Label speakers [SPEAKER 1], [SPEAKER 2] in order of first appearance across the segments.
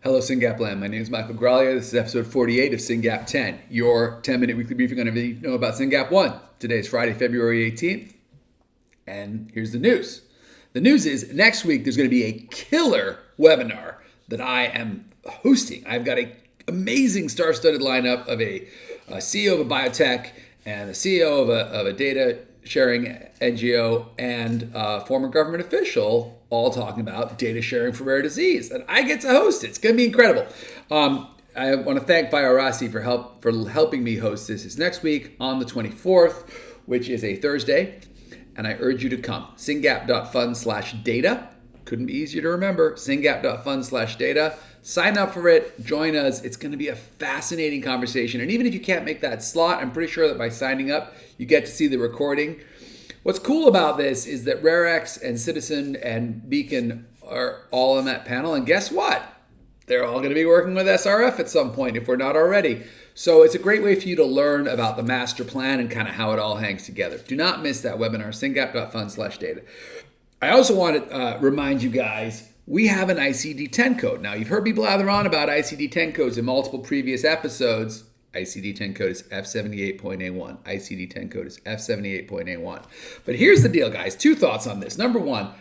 [SPEAKER 1] Hello, Syngap land. My name is Michael Graglia. This is episode 48 of Syngap 10, your 10-minute weekly briefing on everything you know about Syngap 1. Today is Friday, February 18th, and here's the news. The news is next week there's going to be a killer webinar that I am hosting. I've got an amazing star-studded lineup of a CEO of a biotech and a CEO of a data sharing NGO and a former government official, all talking about data sharing for rare disease. And I get to host it. It's going to be incredible. I want to thank Biorasi for helping me host this. It's next week on the 24th, which is a Thursday. And I urge you to come. Syngap.fund/data. Couldn't be easier to remember. Syngap.fund/data. Sign up for it. Join us. It's going to be a fascinating conversation. And even if you can't make that slot, I'm pretty sure that by signing up, you get to see the recording. What's cool about this is that RareX and Citizen and Beacon are all on that panel. And guess what? They're all going to be working with SRF at some point if we're not already. So it's a great way for you to learn about the master plan and kind of how it all hangs together. Do not miss that webinar, syngap.fund/data. I also want to remind you guys, we have an ICD-10 code. Now, you've heard me blather on about ICD-10 codes in multiple previous episodes. ICD-10 code is F78.A1. ICD-10 code is F78.A1. But here's the deal, guys. Two thoughts on this. Number one,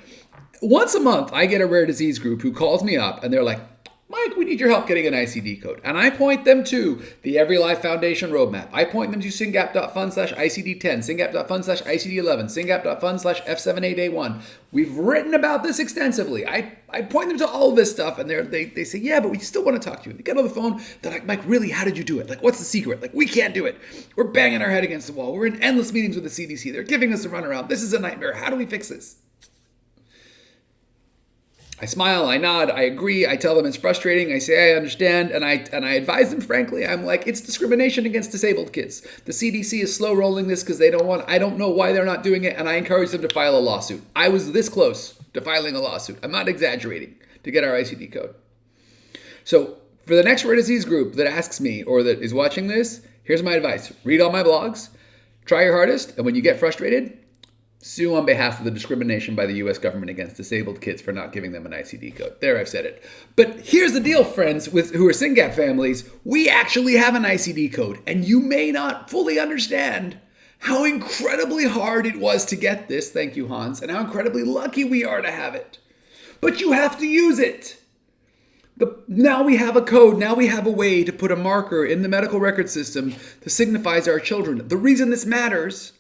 [SPEAKER 1] once a month, I get a rare disease group who calls me up and they're like, Mike, we need your help getting an ICD code. And I point them to the Every Life Foundation roadmap. I point them to syngap.fund/ICD-10, syngap.fund/ICD-11, syngap.fund/F78A1. We've written about this extensively. I point them to all of this stuff, and they say, yeah, but we still want to talk to you. And they get on the phone, they're like, Mike, really, how did you do it? Like, what's the secret? Like, we can't do it. We're banging our head against the wall. We're in endless meetings with the CDC. They're giving us a runaround. This is a nightmare. How do we fix this? I smile, I nod, I agree, I tell them it's frustrating, I say I understand, and I advise them, frankly, I'm like, it's discrimination against disabled kids. The CDC is slow rolling this because I don't know why they're not doing it, and I encourage them to file a lawsuit. I was this close to filing a lawsuit. I'm not exaggerating, to get our ICD code. So for the next rare disease group that asks me or that is watching this, here's my advice. Read all my blogs, try your hardest, and when you get frustrated, sue on behalf of the discrimination by the U.S. government against disabled kids for not giving them an ICD code. There, I've said it. But here's the deal, friends, who are Syngap families. We actually have an ICD code, and you may not fully understand how incredibly hard it was to get this, thank you, Hans, and how incredibly lucky we are to have it. But you have to use it. Now we have a code. Now we have a way to put a marker in the medical record system that signifies our children. The reason this matters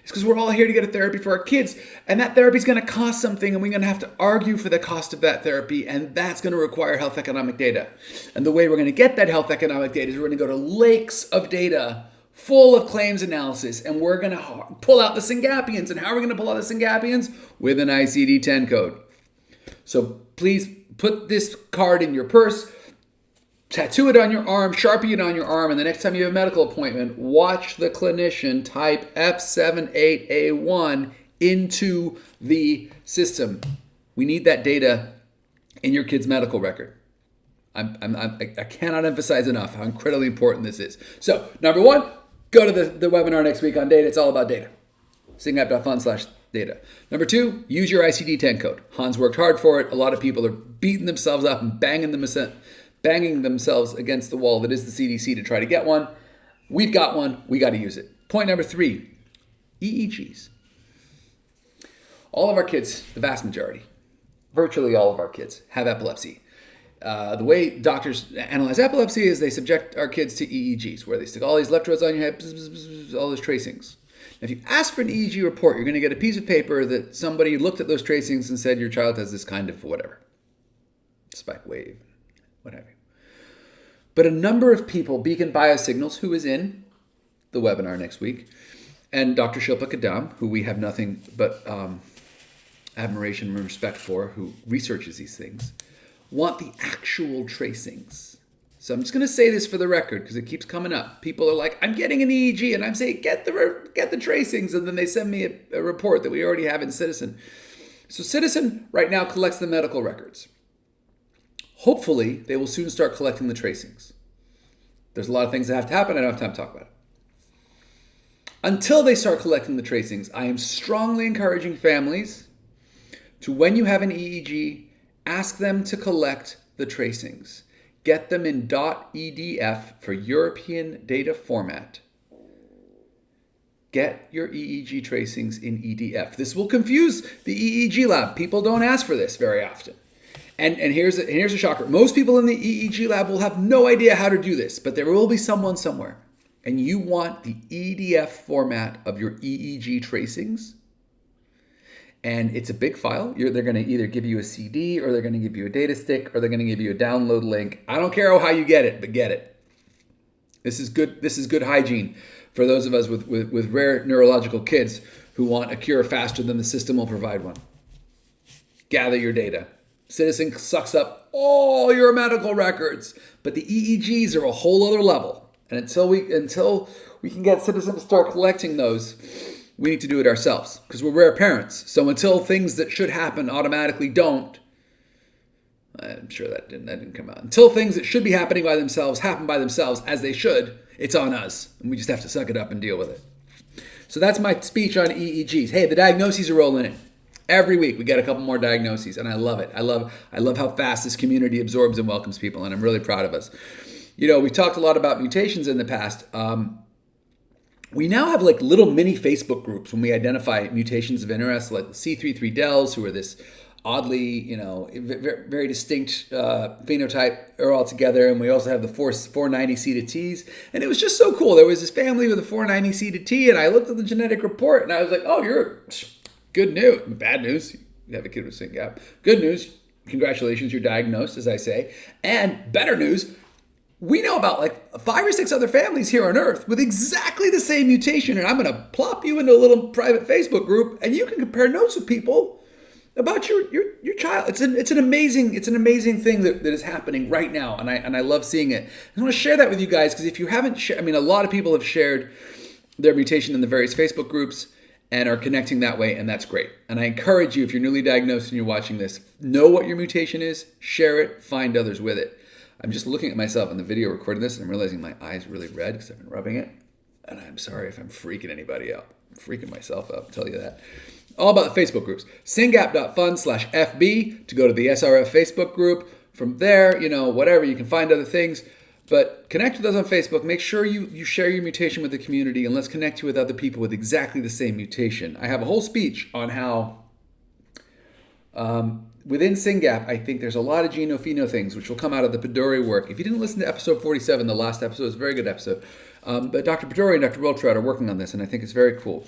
[SPEAKER 1] is because we're all here to get a therapy for our kids, and that therapy is going to cost something, and we're going to have to argue for the cost of that therapy, and that's going to require health economic data. And the way we're going to get that health economic data is we're going to go to lakes of data full of claims analysis, and we're going to pull out the Syngapians. And how are we going to pull out the Syngapians? With an ICD-10 code. So please put this card in your purse, tattoo it on your arm, Sharpie it on your arm, and the next time you have a medical appointment, watch the clinician type F78A1 into the system. We need that data in your kid's medical record. I cannot emphasize enough how incredibly important this is. So, number one, go to the webinar next week on data. It's all about data. Syngap.fund/data. Number two, use your ICD-10 code. Hans worked hard for it. A lot of people are beating themselves up and banging themselves against the wall that is the CDC to try to get one. We've got one. We got to use it. Point number three, EEGs. All of our kids, the vast majority, virtually all of our kids have epilepsy. The way doctors analyze epilepsy is they subject our kids to EEGs, where they stick all these electrodes on your head, all those tracings. Now, if you ask for an EEG report, you're going to get a piece of paper that somebody looked at those tracings and said your child has this kind of whatever, spike wave, what have you. But a number of people, Beacon Biosignals, who is in the webinar next week, and Dr. Shilpa Kadam, who we have nothing but admiration and respect for, who researches these things, want the actual tracings. So I'm just going to say this for the record because it keeps coming up. People are like, I'm getting an EEG, and I'm saying, get the tracings, and then they send me a report that we already have in Citizen. So Citizen right now collects the medical records. Hopefully, they will soon start collecting the tracings. There's a lot of things that have to happen. I don't have time to talk about it. Until they start collecting the tracings, I am strongly encouraging families to, when you have an EEG, ask them to collect the tracings. Get them in .edf for European data format. Get your EEG tracings in EDF. This will confuse the EEG lab. People don't ask for this very often. And here's a shocker. Most people in the EEG lab will have no idea how to do this, but there will be someone somewhere. And you want the EDF format of your EEG tracings. And it's a big file. They're going to either give you a CD, or they're going to give you a data stick, or they're going to give you a download link. I don't care how you get it, but get it. This is good hygiene for those of us with rare neurological kids who want a cure faster than the system will provide one. Gather your data. Citizen sucks up all your medical records, but the EEGs are a whole other level. And until we can get Citizen to start collecting those, we need to do it ourselves because we're rare parents. So until things that should happen automatically don't, I'm sure that didn't come out. Until things that should be happening by themselves happen by themselves as they should, it's on us. And we just have to suck it up and deal with it. So that's my speech on EEGs. Hey, the diagnoses are rolling in. Every week we get a couple more diagnoses, and I love it. I love how fast this community absorbs and welcomes people, and I'm really proud of us. We've talked a lot about mutations in the past. We now have like little mini Facebook groups when we identify mutations of interest, like the C33dels, who are this oddly, very distinct phenotype, are all together. And we also have the 490C to Ts. And it was just so cool. There was this family with a 490C to T, and I looked at the genetic report, and I was like, oh, you're good news. Bad news, you have a kid with Syngap. Good news, congratulations, you're diagnosed, as I say. And better news, we know about like 5 or 6 other families here on Earth with exactly the same mutation, and I'm going to plop you into a little private Facebook group, and you can compare notes with people about your child. It's an amazing thing that is happening right now, and I love seeing it. I want to share that with you guys because if you haven't shared, a lot of people have shared their mutation in the various Facebook groups and are connecting that way, and that's great. And I encourage you, if you're newly diagnosed and you're watching this, know what your mutation is, share it, find others with it. I'm just looking at myself in the video recording this, and I'm realizing my eye's really red because I've been rubbing it. And I'm sorry if I'm freaking anybody out. I'm freaking myself out, I'll tell you that. All about the Facebook groups. Syngap.fund/FB to go to the SRF Facebook group. From there, whatever, you can find other things. But connect with us on Facebook. Make sure you share your mutation with the community, and let's connect you with other people with exactly the same mutation. I have a whole speech on how within Syngap, I think there's a lot of geno-pheno things which will come out of the Pedori work. If you didn't listen to episode 47, the last episode is a very good episode. But Dr. Pedori and Dr. Wiltrout are working on this, and I think it's very cool.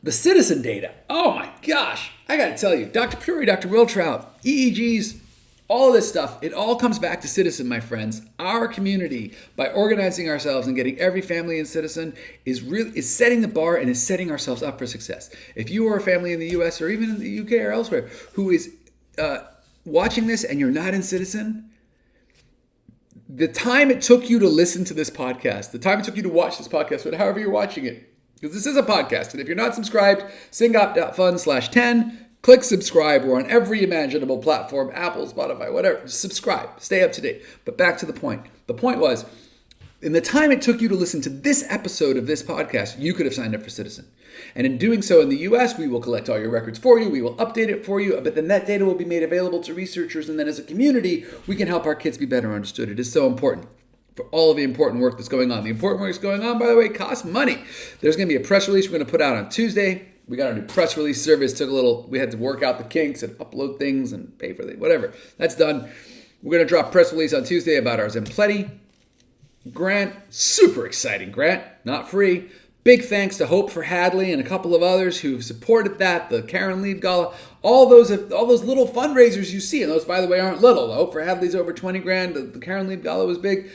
[SPEAKER 1] The citizen data. Oh my gosh. I got to tell you, Dr. Pedori, Dr. Wiltrout, EEGs, all of this stuff, it all comes back to Citizen, my friends. Our community, by organizing ourselves and getting every family in Citizen, is setting the bar and is setting ourselves up for success. If you are a family in the US or even in the UK or elsewhere who is watching this and you're not in Citizen, the time it took you to listen to this podcast, the time it took you to watch this podcast, however you're watching it, because this is a podcast, and if you're not subscribed, syngap.fund/10, click subscribe. We're on every imaginable platform, Apple, Spotify, whatever. Just subscribe. Stay up to date. But back to the point. The point was, in the time it took you to listen to this episode of this podcast, you could have signed up for Citizen. And in doing so in the US, we will collect all your records for you. We will update it for you. But then that data will be made available to researchers. And then as a community, we can help our kids be better understood. It is so important for all of the important work that's going on. The important work that's going on, by the way, costs money. There's going to be a press release we're going to put out on Tuesday. We got our new press release service. We had to work out the kinks and upload things and pay for it, whatever. That's done. We're going to drop press release on Tuesday about our Zempleti grant. Super exciting grant, not free. Big thanks to Hope for Hadley and a couple of others who've supported that. The Karen Lead Gala, all those little fundraisers you see, and those, by the way, aren't little. The Hope for Hadley's over 20 grand. The Karen Lead Gala was big.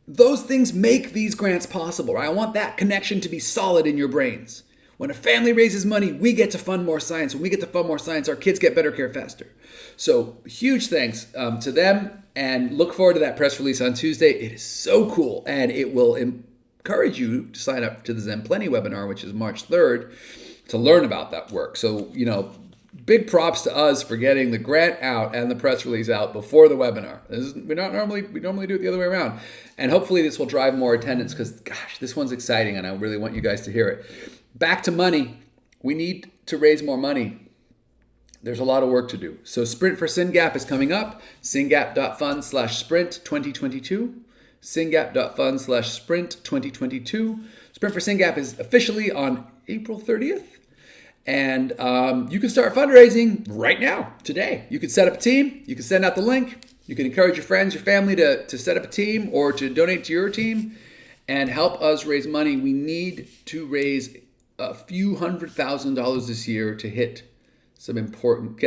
[SPEAKER 1] Those things make these grants possible. Right? I want that connection to be solid in your brains. When a family raises money, we get to fund more science. When we get to fund more science, our kids get better care faster. So huge thanks to them, and look forward to that press release on Tuesday. It is so cool, and it will encourage you to sign up to the Zempleti webinar, which is March 3rd, to learn about that work. So, big props to us for getting the grant out and the press release out before the webinar. We normally do it the other way around. And hopefully this will drive more attendance because, gosh, this one's exciting, and I really want you guys to hear it. Back to money. We need to raise more money. there's a lot of work to do. So Sprint for Syngap is coming up. Syngap.fund/sprint 2022. Syngap.fund/sprint 2022. Sprint for Syngap is officially on April 30th. And you can start fundraising right now, today. You can set up a team. You can send out the link. You can encourage your friends, your family to set up a team or to donate to your team and help us raise money. We need to raise a few $100,000 this year to get some important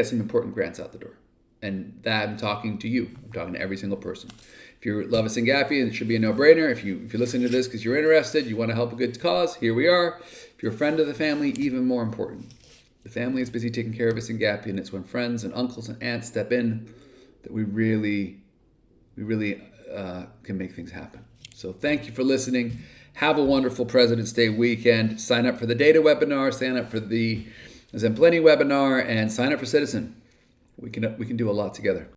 [SPEAKER 1] grants out the door. And that I'm talking to you. I'm talking to every single person. If you love a Syngapian, it should be a no-brainer. If you're listening to this because you're interested, you want to help a good cause, here we are. If you're a friend of the family, even more important. The family is busy taking care of a Syngapian. It's when friends and uncles and aunts step in that we really can make things happen. So thank you for listening. Have a wonderful President's Day weekend. Sign up for the data webinar, sign up for the Zemplenny webinar, and sign up for Citizen. We can do a lot together.